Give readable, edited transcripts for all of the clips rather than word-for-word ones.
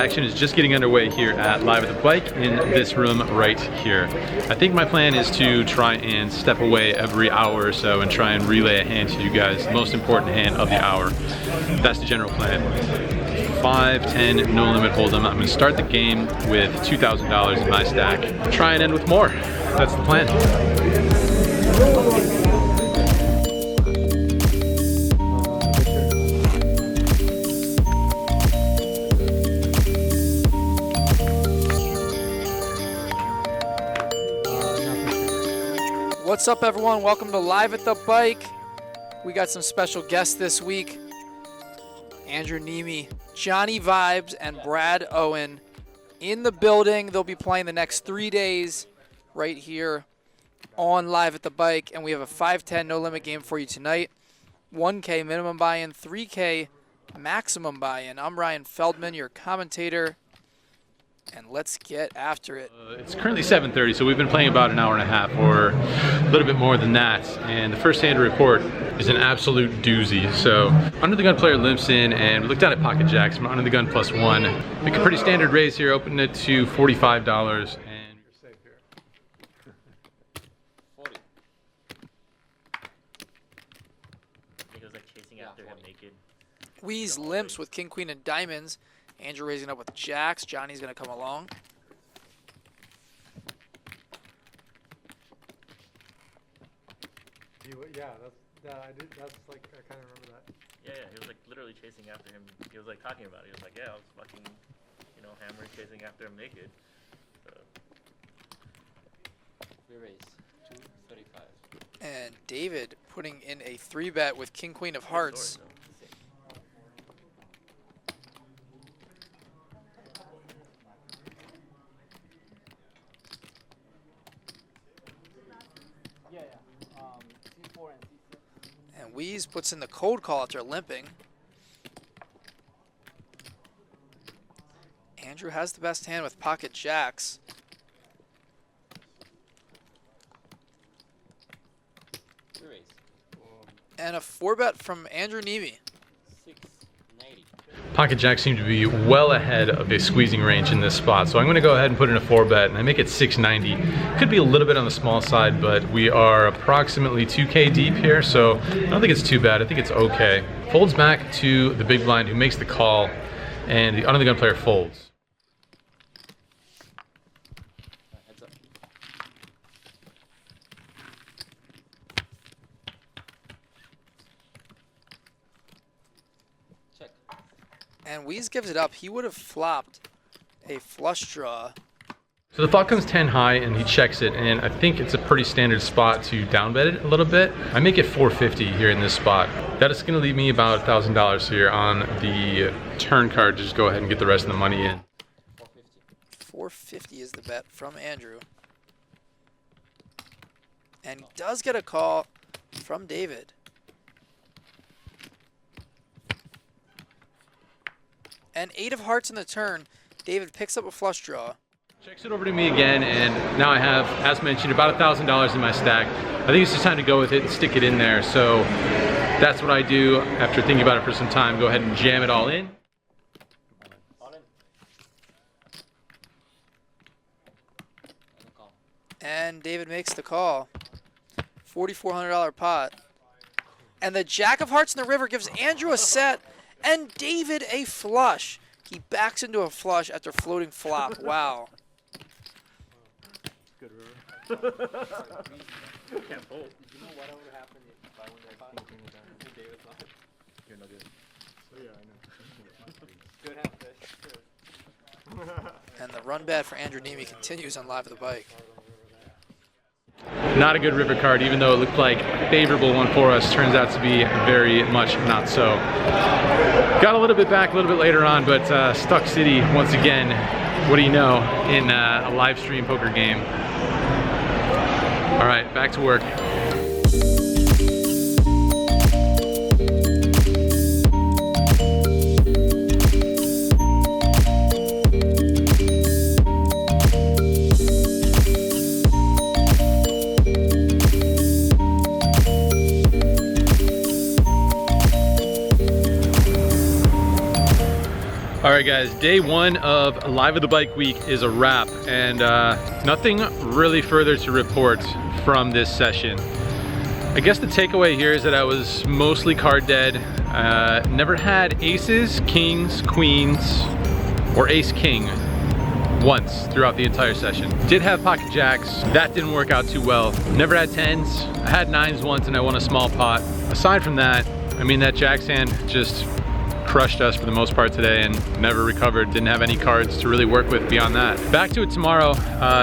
action is just getting underway here at Live at the Bike in this room right here. I think my plan is to try and step away every hour or so and try and relay a hand to you guys, the most important hand of the hour. That's the general plan. 5, 10, no limit hold'em. I'm gonna start the game with $2,000 in my stack. Try and end with more. That's the plan. What's up, everyone? Welcome to Live at the Bike. We got some special guests this week. Andrew Neeme, Johnny Vibes, and Brad Owen in the building. They'll be playing the next 3 days right here on Live at the Bike. And we have a 5-10 no limit game for you tonight. 1K minimum buy-in, 3K maximum buy-in. I'm Ryan Feldman, your commentator. And let's get after it. It's currently 7:30, so we've been playing about an hour and a half or a little bit more than that. And the first hand to report is an absolute doozy. So under the gun player limps in, and we looked down at pocket jacks from under the gun +1. Make a pretty standard raise here, open it to $45. And you're safe here. 40. He was like chasing after him naked. Weeze limps with king, queen, and diamonds. Andrew raising up with jacks. Johnny's going to come along. Yeah, that's like, I kind of remember that. Yeah, he was like literally chasing after him. He was like talking about it. He was like, yeah, I was fucking, you know, hammering, chasing after him naked. We raise 235. And David putting in a 3-bet with king, queen of hearts. And Weeze puts in the cold call after limping. Andrew has the best hand with pocket jacks. And a 4-bet from Andrew Neeme. 690. Pocket jacks seem to be well ahead of a squeezing range in this spot, so I'm going to go ahead and put in a 4-bet, and I make it 690. Could be a little bit on the small side, but we are approximately 2K deep here, so I don't think it's too bad. I think it's okay. Folds back to the big blind, who makes the call, and the under the gun player folds. Heads up. Check. And Weeze gives it up. He would have flopped a flush draw. So the flop comes 10 high, and he checks it, and I think it's a pretty standard spot to downbet it a little bit. I make it 450 here in this spot. That is going to leave me about $1,000 here on the turn card to just go ahead and get the rest of the money in. 450 is the bet from Andrew. And he does get a call from David. And 8 of hearts in the turn. David picks up a flush draw. Checks it over to me again, and now I have, as mentioned, about $1,000 in my stack. I think it's just time to go with it and stick it in there. So that's what I do after thinking about it for some time. Go ahead and jam it all in. And David makes the call. $4,400 pot. And the jack of hearts in the river gives Andrew a set and David a flush. He backs into a flush after floating flop. Wow. Good river. Can't fold. You know what would happen if I won that pot? David's not. You're no good. So yeah, I know. Good hand, fish. And the run bet for Andrew Neeme continues on Live at the Bike. Not a good river card, even though it looked like a favorable one for us. Turns out to be very much not so. Got a little bit back a little bit later on, but stuck city once again. What do you know, in a live stream poker game. All right, back to work. All right, guys, day one of Live at the Bike week is a wrap, and nothing really further to report from this session. I guess the takeaway here is that I was mostly card dead. Never had aces, kings, queens, or ace king once throughout the entire session. Did have pocket jacks, that didn't work out too well. Never had tens, I had nines once and I won a small pot. Aside from that, I mean, that jacks hand just crushed us for the most part today and never recovered. Didn't have any cards to really work with beyond that. Back to it tomorrow.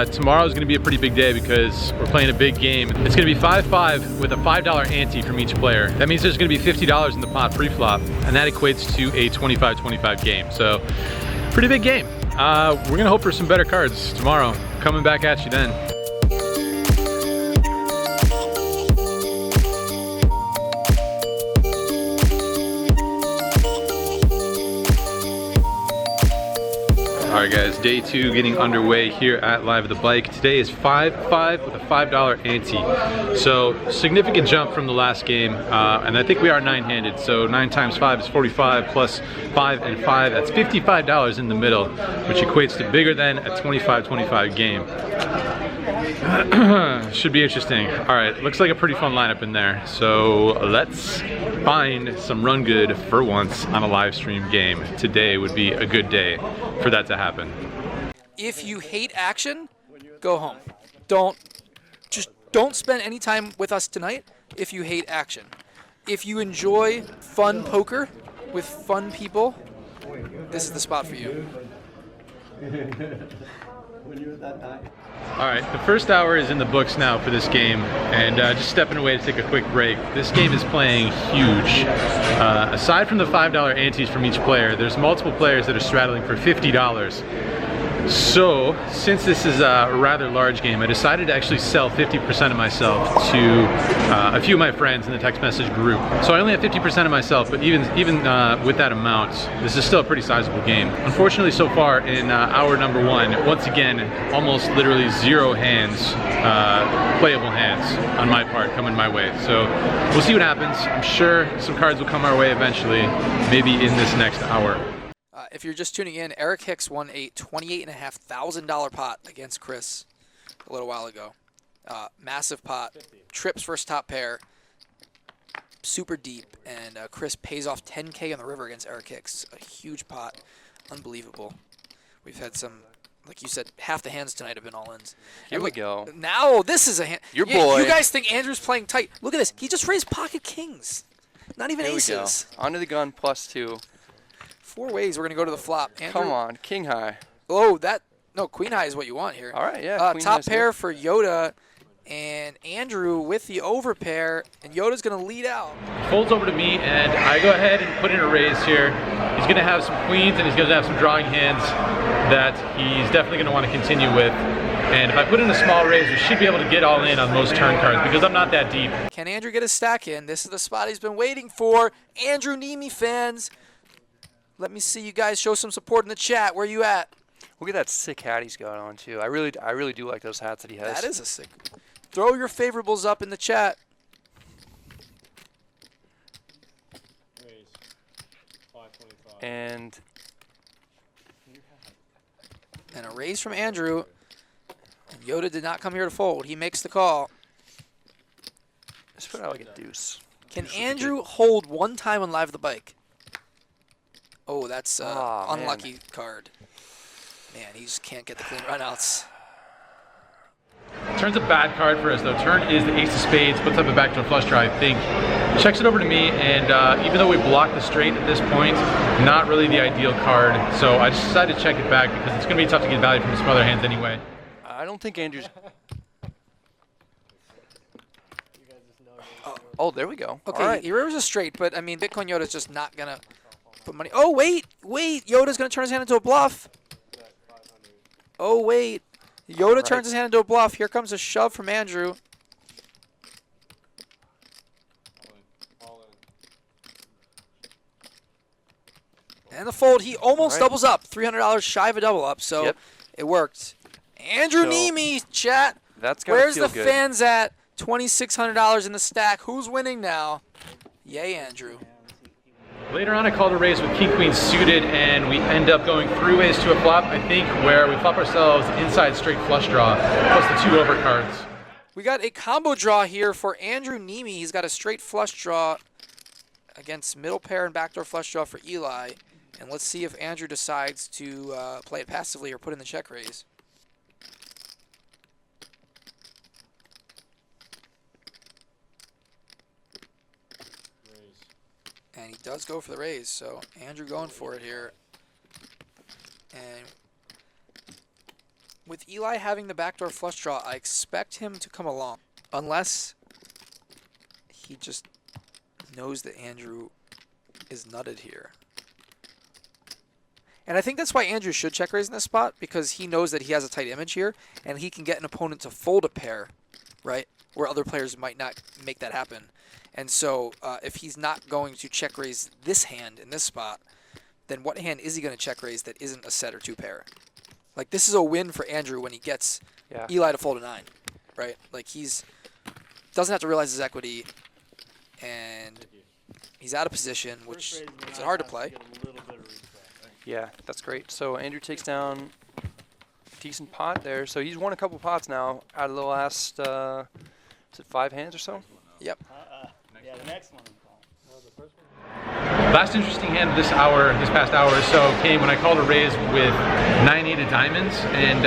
Tomorrow is going to be a pretty big day because we're playing a big game. It's going to be 5-5 with a $5 ante from each player. That means there's going to be $50 in the pot pre-flop, and that equates to a 25-25 game. So pretty big game. We're going to hope for some better cards tomorrow. Coming back at you then. Alright guys, day two getting underway here at Live at the Bike. Today is 5-5 with a $5 ante. So significant jump from the last game, and I think we are nine-handed. So 9 times 5 is 45 plus 5 and 5, that's $55 in the middle, which equates to bigger than a 25-25 game. Should be interesting. Alright, looks like a pretty fun lineup in there. So let's find some run good for once on a live stream game. Today would be a good day for that to happen. If you hate action, go home. Just don't spend any time with us tonight if you hate action. If you enjoy fun poker with fun people, this is the spot for you. Alright, the first hour is in the books now for this game, and just stepping away to take a quick break. This game is playing huge. Aside from the $5 antes from each player, there's multiple players that are straddling for $50. So, since this is a rather large game, I decided to actually sell 50% of myself to a few of my friends in the text message group. So I only have 50% of myself, but even with that amount, this is still a pretty sizable game. Unfortunately, so far in hour number one, once again, almost literally zero hands, playable hands on my part coming my way. So we'll see what happens. I'm sure some cards will come our way eventually, maybe in this next hour. If you're just tuning in, Eric Hicks won a $28,500 pot against Chris a little while ago. Massive pot, trips first top pair, super deep, and Chris pays off 10K on the river against Eric Hicks. A huge pot, unbelievable. We've had some, like you said, half the hands tonight have been all-ins. Here we go. Now this is a hand. Your boy. You guys think Andrew's playing tight. Look at this. He just raised pocket kings. Not even Here aces. we go. Under the gun +2. 4 ways we're going to go to the flop. Andrew, Come on, king high. Oh, no, queen high is what you want here. All right, yeah. Queen Top high's pair good. for Yoda and Andrew with the overpair, and Yoda's going to lead out. Folds over to me, and I go ahead and put in a raise here. He's going to have some queens, and he's going to have some drawing hands that he's definitely going to want to continue with. And if I put in a small raise, we should be able to get all in on most turn cards because I'm not that deep. Can Andrew get his stack in? This is the spot he's been waiting for. Andrew Neeme fans, let me see you guys show some support in the chat. Where you at? Look at that sick hat he's got on too. I really do like those hats that he has. That is a sick. Throw your favorables up in the chat. And a raise from Andrew. And Yoda did not come here to fold. He makes the call. let's put out like a deuce. Can Andrew hold one time on Live the Bike? Oh, that's Aw, man. unlucky card. Man, he just can't get the clean runouts. Turn's a bad card for us though. Turn is the ace of spades, puts up a backdoor flush draw, I think. Checks it over to me, and even though we blocked the straight at this point, not really the ideal card. So I just decided to check it back because it's going to be tough to get value from some other hands anyway. I don't think Andrew's. Oh, there we go. Okay, All right. he rivers a straight, but I mean, Bitcoin Yoda's just not going to put money. Oh, wait. Yoda's going to turn his hand into a bluff. Oh, wait. Yoda turns his hand into a bluff. Here comes a shove from Andrew. And the fold, he almost doubles up. $300 shy of a double up, so it worked. Andrew So, Neeme, chat. That's gotta Where's feel the good. fans at? $2,600 in the stack. Who's winning now? Yay, Andrew. Later on, I called a raise with King Queen suited, and we end up going 3 ways to a flop, I think, where we flop ourselves inside straight flush draw, plus the 2 overcards. We got a combo draw here for Andrew Neeme. He's got a straight flush draw against middle pair and backdoor flush draw for Eli. And let's see if Andrew decides to play it passively or put in the check raise. And he does go for the raise, so Andrew going for it here. And with Eli having the backdoor flush draw, I expect him to come along. Unless he just knows that Andrew is nutted here. And I think that's why Andrew should check raise in this spot, because he knows that he has a tight image here, and he can get an opponent to fold a pair, right? Where other players might not make that happen. And so if he's not going to check raise this hand in this spot, then what hand is he going to check raise that isn't a set or 2 pair? Like, this is a win for Andrew when he gets Eli to fold a 9, right? Like, doesn't have to realize his equity, and he's out of position, which makes it hard to play. Yeah, that's great. So Andrew takes down a decent pot there. So he's won a couple pots now out of the last, is it 5 hands or so? Yep. Yeah, the next one. Last interesting hand of this past hour or so came when I called a raise with 9-8 of diamonds, and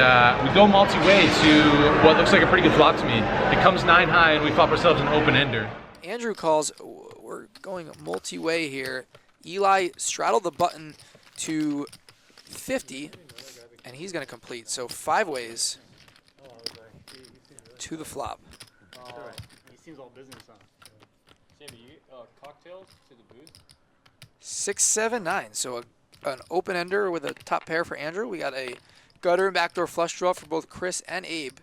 we go multi-way to what looks like a pretty good flop to me. It comes 9 high, and we flop ourselves an open ender. Andrew calls, we're going multi-way here. Eli straddled the button to 50, and he's going to complete. So 5 ways to the flop. He seems all business, huh? Cocktails to the booth. 6, 7, 9. So an open ender with a top pair for Andrew. We got a gutter and backdoor flush draw for both Chris and Abe,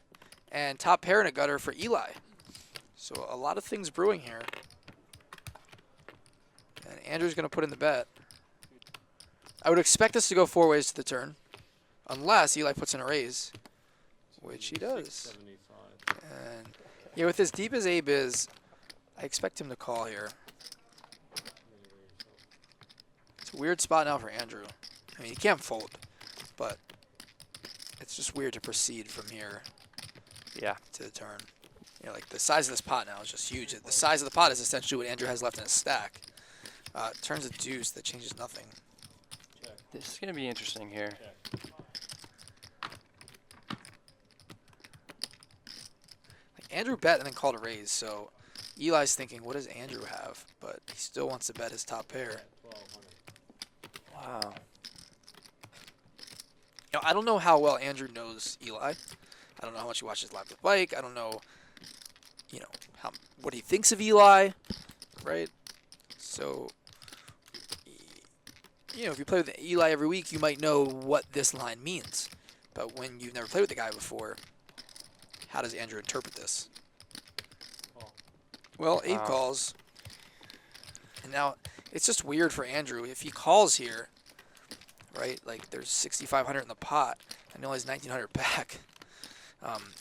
and top pair and a gutter for Eli. So a lot of things brewing here. And Andrew's going to put in the bet. I would expect this to go 4 ways to the turn, unless Eli puts in a raise, which he does. And yeah, with as deep as Abe is, I expect him to call here. It's a weird spot now for Andrew. I mean, he can't fold, but it's just weird to proceed from here to the turn. You know, like the size of this pot now is just huge. The size of the pot is essentially what Andrew has left in his stack. Turns a deuce, that changes nothing. This is going to be interesting here. Like Andrew bet and then called a raise, so Eli's thinking, what does Andrew have? But he still wants to bet his top pair. Wow. You know, I don't know how well Andrew knows Eli. I don't know how much he watches Live with Blake. I don't know, you know, what he thinks of Eli, right? So, you know, if you play with Eli every week, you might know what this line means. But when you've never played with the guy before, how does Andrew interpret this? Well, Abe calls. And now, it's just weird for Andrew. If he calls here, right, like there's 6,500 in the pot, and he only has 1,900 back.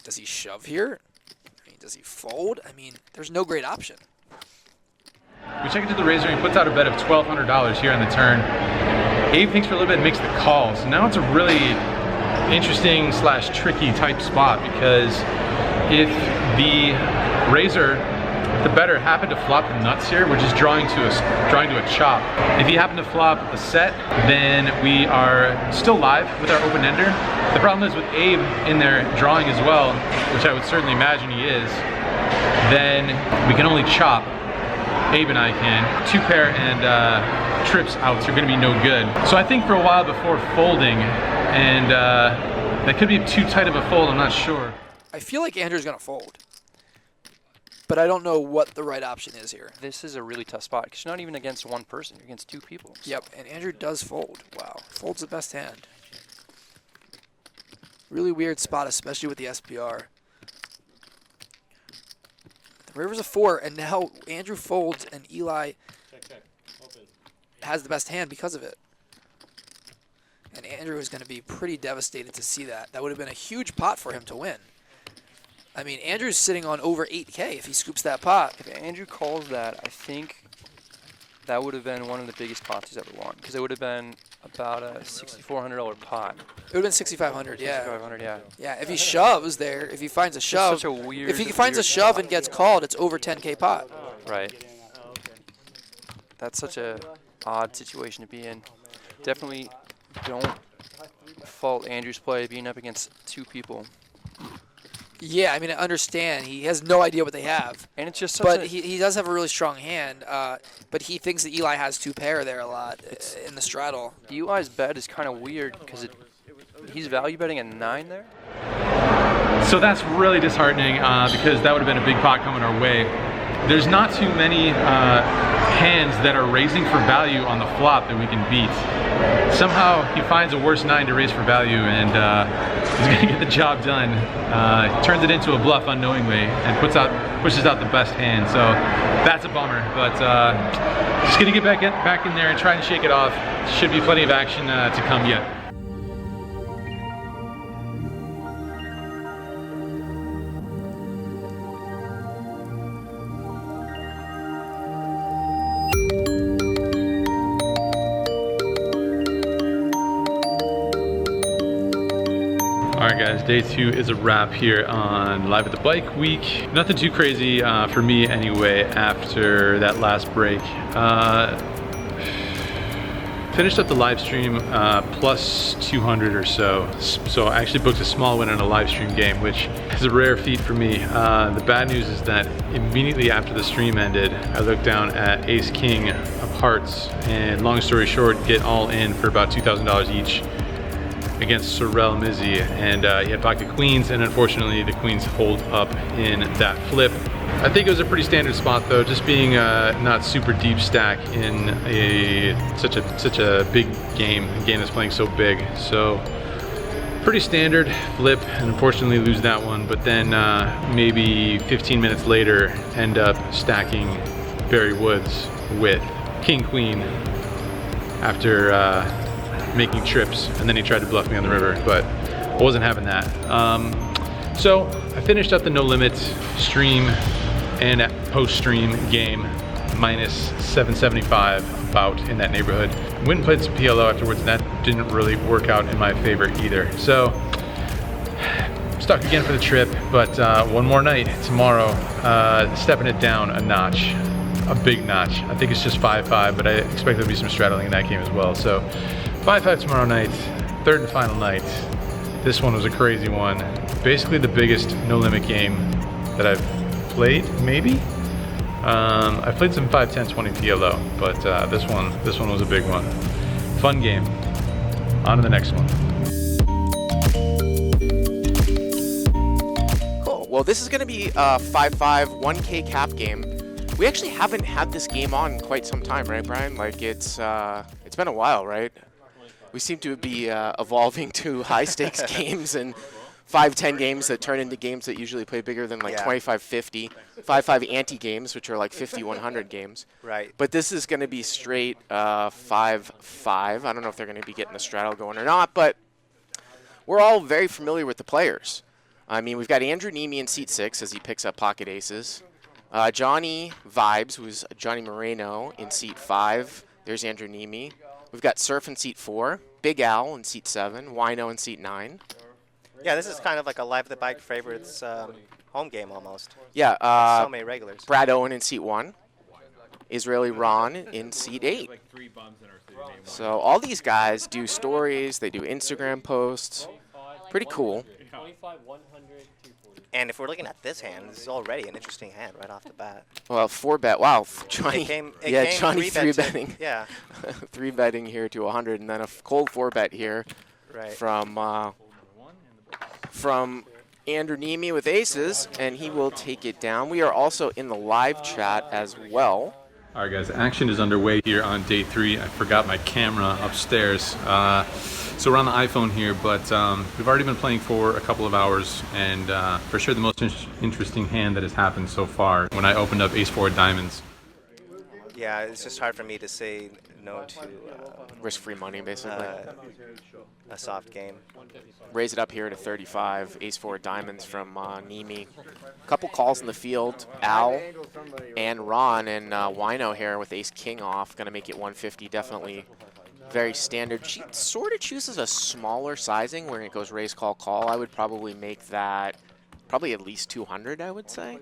Does he shove here? I mean, does he fold? I mean, there's no great option. We check into the razor, and he puts out a bet of $1,200 here on the turn. Abe thinks for a little bit and makes the call. So now it's a really interesting / tricky type spot, because if the razor, the better happened to flop the nuts here, we're just drawing to a chop. If he happened to flop a set, then we are still live with our open ender. The problem is with Abe in there drawing as well, which I would certainly imagine he is, then we can only chop. Abe and I can. 2 pair and trips outs are going to be no good. So I think for a while before folding, and that could be too tight of a fold, I'm not sure. I feel like Andrew's going to fold, but I don't know what the right option is here. This is a really tough spot because you're not even against one person, you're against 2 people. So. Yep, and Andrew does fold. Wow, fold's the best hand. Really weird spot, especially with the SPR. The river's a 4, and now Andrew folds, and Eli has the best hand because of it. And Andrew is going to be pretty devastated to see that. That would have been a huge pot for him to win. I mean, Andrew's sitting on over 8K if he scoops that pot. If Andrew calls that, I think that would have been one of the biggest pots he's ever won, because it would have been about a $6,400 pot. It would have been 6,500. Yeah. 6,500, yeah. Yeah. If he shoves there, if he finds a It's shove, such a weird. if he finds a shove and gets called, it's over 10K pot. Right. That's such a odd situation to be in. Definitely don't fault Andrew's play being up against two people. Yeah, I mean, I understand. He has no idea what they have. And it's just such But a, he does have a really strong hand. But he thinks that Eli has 2 pair there a lot in the straddle. Eli's bet is kind of weird because he's value betting a 9 there. So that's really disheartening because that would have been a big pot coming our way. There's not too many hands that are raising for value on the flop that we can beat. Somehow he finds a worse 9 to raise for value, and he's gonna get the job done. Turns it into a bluff unknowingly and pushes out the best hand. So that's a bummer, but just gonna get back in there and try and shake it off. Should be plenty of action to come yet. Alright guys, day 2 is a wrap here on Live at the Bike week. Nothing too crazy for me anyway after that last break. Finished up the live stream plus 200 or so. So I actually booked a small win in a live stream game, which is a rare feat for me. The bad news is that immediately after the stream ended, I looked down at Ace King of Hearts, and long story short, get all in for about $2,000 each against Sorrel Mizzi, and he had pocket queens, and unfortunately the queens hold up in that flip. I think it was a pretty standard spot though, just being not super deep stack in such a big game, a game that's playing so big. So pretty standard flip, and unfortunately lose that one, but then maybe 15 minutes later end up stacking Barry Woods with King Queen after making trips, and then he tried to bluff me on the river, but I wasn't having that. So I finished up the No Limit stream and post-stream game minus 775, about in that neighborhood. Went and played some PLO afterwards, and that didn't really work out in my favor either. So stuck again for the trip, but one more night tomorrow, stepping it down a notch, a big notch. I think it's just 5-5, but I expect there'll be some straddling in that game as well. So 5-5 tomorrow night, third and final night. This one was a crazy one. Basically the biggest no limit game that I've played, maybe. I've played some 5, 10, 20 PLO, but this one was a big one. Fun game. On to the next one. Cool. Well, this is going to be a 5-5 1K cap game. We actually haven't had this game on in quite some time, right, Brian? Like it's been a while, right? We seem to be evolving to high stakes games and 5-10 games that turn into games that usually play bigger than like 25-50, 5-5 ante games, which are like 50-100 games. Right. But this is going to be straight 5-5. I don't know if they're going to be getting a straddle going or not, but we're all very familiar with the players. I mean, we've got Andrew Neeme in seat 6 as he picks up pocket aces. Johnny Vibes, who's Johnny Moreno, in seat 5. There's Andrew Neeme. We've got Surf in seat 4, Big Al in seat 7, Wino in seat 9. Yeah, this is kind of like a Live at the Bike favorites home game almost. Yeah, so many regulars. Brad Owen in seat 1, Israeli Ron in seat 8. So all these guys do stories, they do Instagram posts. Pretty cool. And if we're looking at this hand, this is already an interesting hand right off the bat. Well, 4-bet. Wow, Johnny. It came Johnny 3-bet 3-betting. Yeah. 3-betting here to 100, and then a cold 4-bet here Right. from Andrew Neeme with aces, and he will take it down. We are also in the live chat as well. All right, guys, action is underway here on day 3. I forgot my camera upstairs. So we're on the iPhone here, but we've already been playing for a couple of hours, and for sure the most interesting hand that has happened so far when I opened up Ace-4 diamonds. Yeah, it's just hard for me to say no to Risk-free money, basically. a soft game. Raise it up here to 35. Ace-4 diamonds from Neeme. Couple calls in the field. Al and Ron and Wino here with ace-king off. Going to make it 150. Definitely very standard. She sort of chooses a smaller sizing where it goes raise, call, call. I would probably make that probably at least 200, I would say.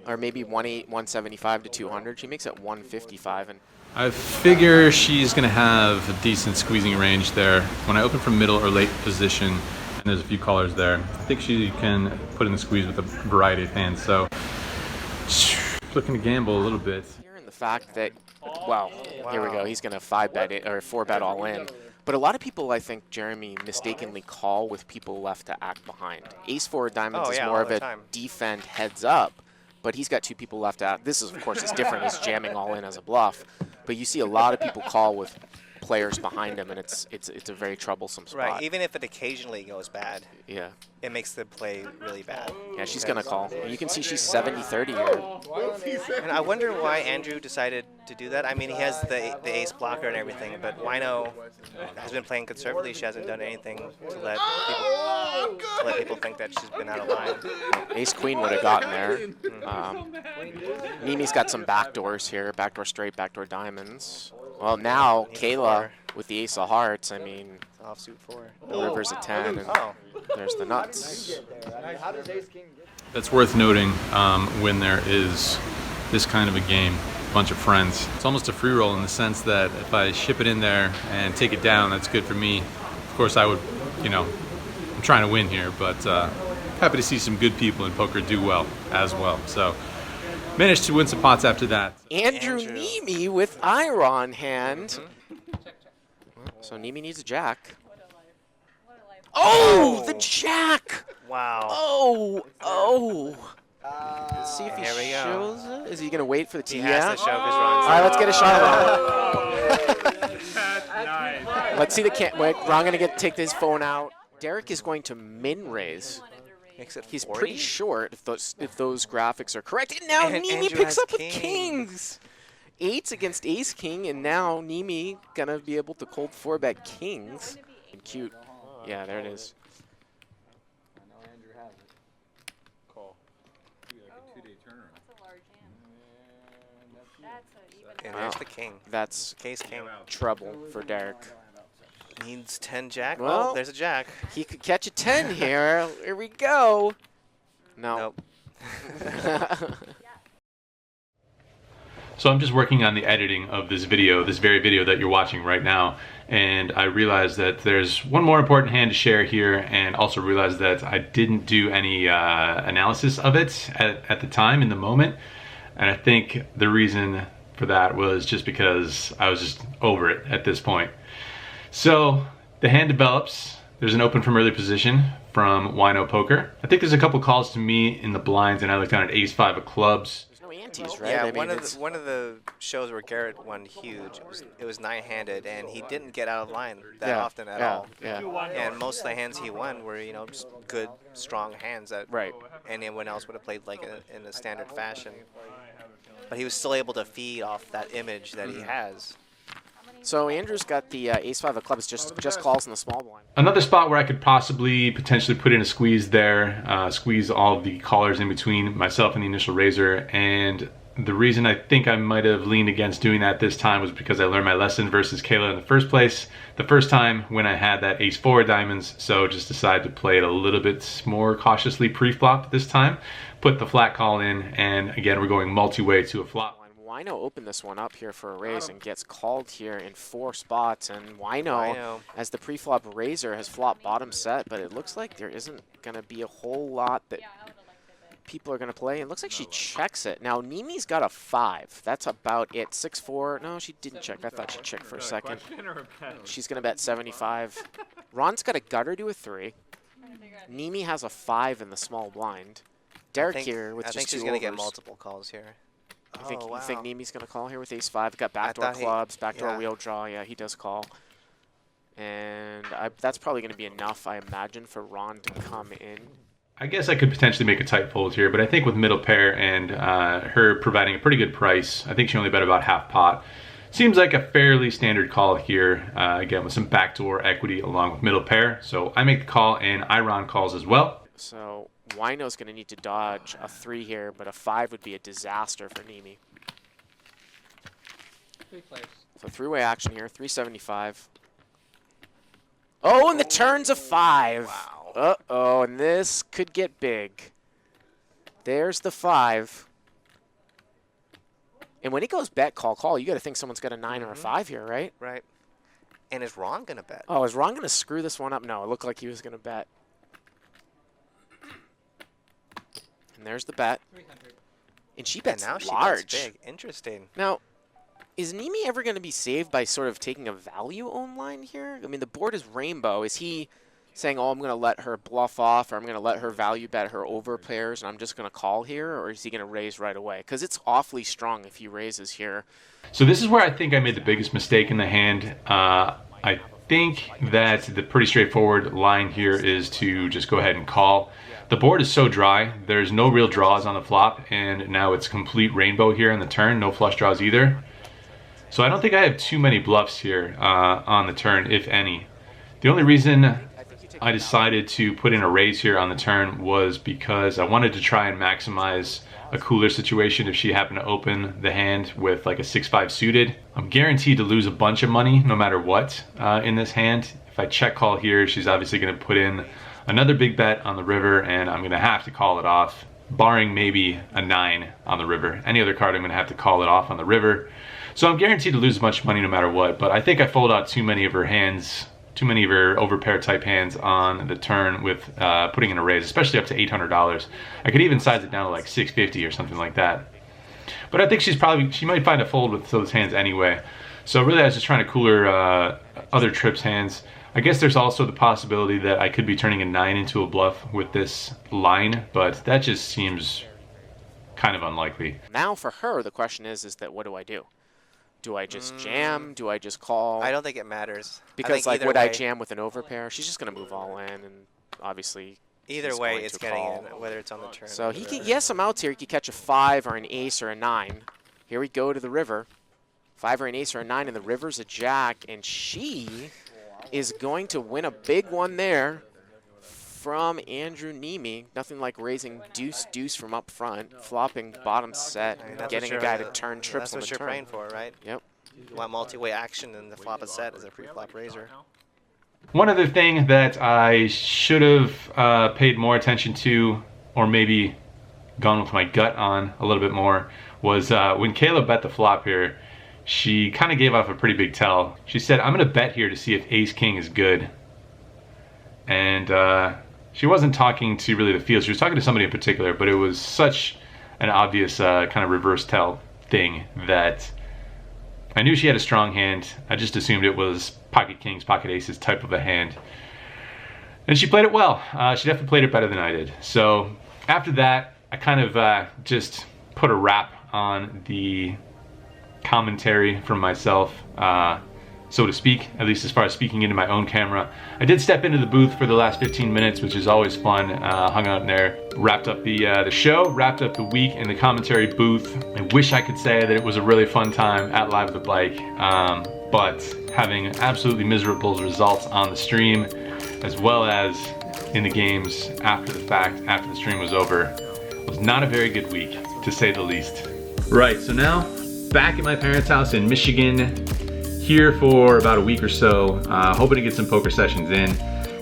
Or maybe 175 to 200. She makes it 155. And I figure she's going to have a decent squeezing range there. When I open from middle or late position, and there's a few callers there, I think she can put in the squeeze with a variety of hands. So, looking to gamble a little bit. here in the fact that, well, here we go. He's going to 5-bet it, or 4-bet all in. But a lot of people, I think, Jeremy, mistakenly call with people left to act behind. Ace-4 diamonds is more of a defend heads up, but he's got 2 people left to act. This is, of course, is different. He's jamming all in as a bluff. But you see a lot of people call with players behind him, and it's a very troublesome spot. Right, even if it occasionally goes bad. Yeah. It makes the play really bad. Yeah, she's going to call. You can see she's 70-30 here. And I wonder why Andrew decided to do that. I mean, he has the ace blocker and everything, but Wino has been playing conservatively. She hasn't done anything to let people think that she's been out of line. Ace-queen would have gotten there. Neeme's got some backdoors here. Backdoor straight, backdoor diamonds. Well, now Kayla with the ace of hearts. I mean, offsuit 4. The river's a 10, and there's the nuts. That's worth noting when there is this kind of a game, a bunch of friends. It's almost a free roll in the sense that if I ship it in there and take it down, that's good for me. Of course, I would, you know, I'm trying to win here, but happy to see some good people in poker do well as well. So managed to win some pots after that. Andrew Neeme with Iron hand. So Neeme needs a jack. Oh, the jack! Wow. Oh. Let's see if he shows it. Is he going to wait for the tee? He has to show his runs. All right, let's get a shot of that. Let's see the wait, Ron going to take his phone out. Derek is going to min raise. Makes it 40? He's pretty short if those graphics are correct. And now Neeme picks up with kings. 8s against ace king, and now Neeme gonna be able to cold 4-bet kings. And cute. Yeah, there it is. I know Andrew has it. Call. Be like a 2-day turnaround. That's a large hand. That's a even. And there's the king. That's case king. Trouble for Derek. Needs 10 jack. Well, Oh, there's a jack. He could catch a 10 here. Here we go. No. Nope. So I'm just working on the editing of this video, this very video that you're watching right now, and I realized that there's one more important hand to share here, and also realized that I didn't do any analysis of it at the time, in the moment, and I think the reason for that was just because I was just over it at this point. So the hand develops. There's an open from early position from Wino Poker. I think there's a couple calls to me in the blinds, and I looked down at ace-5 of clubs. There's no antes, right? Yeah, I mean, one of the shows where Garrett won huge. It was 9-handed, and he didn't get out of line that often at all. Yeah. And most of the hands he won were, you know, just good, strong hands that anyone else would have played like in a standard fashion. But he was still able to feed off that image that he has. So Andrew's got the ace-5 of clubs, just calls in the small blind. Another spot where I could potentially put in a squeeze there, squeeze all of the callers in between myself and the initial raiser, and the reason I think I might have leaned against doing that this time was because I learned my lesson versus Kayla in the first place, the first time when I had that ace-4 diamonds, so just decided to play it a little bit more cautiously pre-flop this time, put the flat call in, and again we're going multi-way to a flop. Wino opened this one up here for a raise and gets called here in 4 spots. And Wino, as the pre-flop raiser, has flopped bottom set, but it looks like there isn't going to be a whole lot that people are going to play. It looks like she checks it. Now, Neeme's got a 5. That's about it. 6-4. No, she didn't check. I thought she checked for a second. She's going to bet 75. Ron's got a gutter to a 3. Neeme has a 5 in the small blind. Derek here with just 2 overs. I think she's going to get multiple calls here. You think Neeme's going to call here with ace-5? Got backdoor clubs, backdoor wheel draw. Yeah, he does call. And that's probably going to be enough, I imagine, for Ron to come in. I guess I could potentially make a tight fold here, but I think with middle pair and her providing a pretty good price, I think she only bet about half pot. Seems like a fairly standard call here, again with some backdoor equity along with middle pair. So I make the call and Iron calls as well. So Wino's going to need to dodge a 3 here, but a 5 would be a disaster for Neeme. So 3-way action here, 375. Oh, and the turn's a 5. Wow. Uh-oh, and this could get big. There's the 5. And when he goes bet, call, you got to think someone's got a 9 or a 5 here, right? Right. And is Ron going to bet? Oh, is Ron going to screw this one up? No, it looked like he was going to bet. And there's the bet. 300. And she bets now she large. bets big. Interesting. Now, is Neeme ever going to be saved by sort of taking a value own line here? I mean, the board is rainbow. Is he saying, oh, I'm going to let her bluff off, or I'm going to let her value bet her over pairs, and I'm just going to call here, or is he going to raise right away? Because it's awfully strong if he raises here. So this is where I think I made the biggest mistake in the hand. I think that the pretty straightforward line here is to just go ahead and call. The board is so dry, there's no real draws on the flop, and now it's complete rainbow here on the turn, no flush draws either. So I don't think I have too many bluffs here on the turn, if any. The only reason I decided to put in a raise here on the turn was because I wanted to try and maximize a cooler situation if she happened to open the hand with like a 6-5 suited. I'm guaranteed to lose a bunch of money no matter what in this hand. If I check call here, she's obviously going to put in another big bet on the river, and I'm going to have to call it off, barring maybe a 9 on the river. Any other card, I'm going to have to call it off on the river. So I'm guaranteed to lose a bunch of money no matter what, but I think I fold out too many of her hands, too many of her overpair type hands on the turn with putting in a raise, especially up to $800. I could even size it down to like $650 or something like that. But I think she might find a fold with those hands anyway. So really I was just trying to cool her other trips hands. I guess there's also the possibility that I could be turning a 9 into a bluff with this line, but that just seems kind of unlikely. Now for her, the question is that what do I do? Do I just jam? Do I just call? I don't think it matters. Because like, would I jam with an overpair? She's just going to move all in, and obviously either way it's getting in, whether it's on the turn. So he has some outs here. He could catch a 5 or an ace or a 9. Here we go to the river. 5 or an ace or a 9, and the river's a jack, and she is going to win a big one there from Andrew Neeme. Nothing like raising deuce from up front, flopping bottom set, getting a guy to turn trips on the turn. That's what you're praying for, right? Yep. You want multi-way action, and the flop is set as a pre-flop raiser. One other thing that I should have paid more attention to, or maybe gone with my gut on a little bit more, was when Kayla bet the flop here, she kind of gave off a pretty big tell. She said, I'm going to bet here to see if ace-king is good. And she wasn't talking to really the field. She was talking to somebody in particular, but it was such an obvious kind of reverse tell thing that I knew she had a strong hand. I just assumed it was pocket kings, pocket aces type of a hand. And she played it well. She definitely played it better than I did. So after that, I kind of just put a wrap on the commentary from myself, so to speak, at least as far as speaking into my own camera. I did step into the booth for the last 15 minutes, which is always fun. Hung out in there, wrapped up the show, wrapped up the week in the commentary booth. I wish I could say that it was a really fun time at Live at the Bike, but having absolutely miserable results on the stream, as well as in the games after the fact, after the stream was over, was not a very good week, to say the least. Right, so now back at my parents' house in Michigan, here for about a week or so, hoping to get some poker sessions in.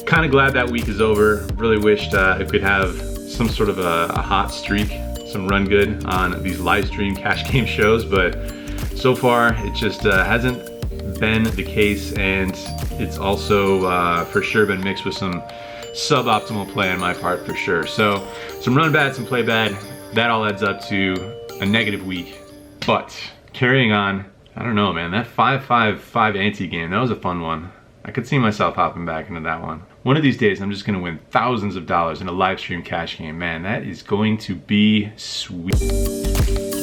Kind of glad that week is over. Really wished I could have some sort of a hot streak, some run good on these live stream cash game shows, but so far it just hasn't been the case, and it's also for sure been mixed with some suboptimal play on my part for sure. So some run bad, some play bad, that all adds up to a negative week. But carrying on, I don't know, man, that 5-5-5 ante game, that was a fun one. I could see myself hopping back into that one. One of these days, I'm just gonna win thousands of dollars in a live stream cash game. Man, that is going to be sweet.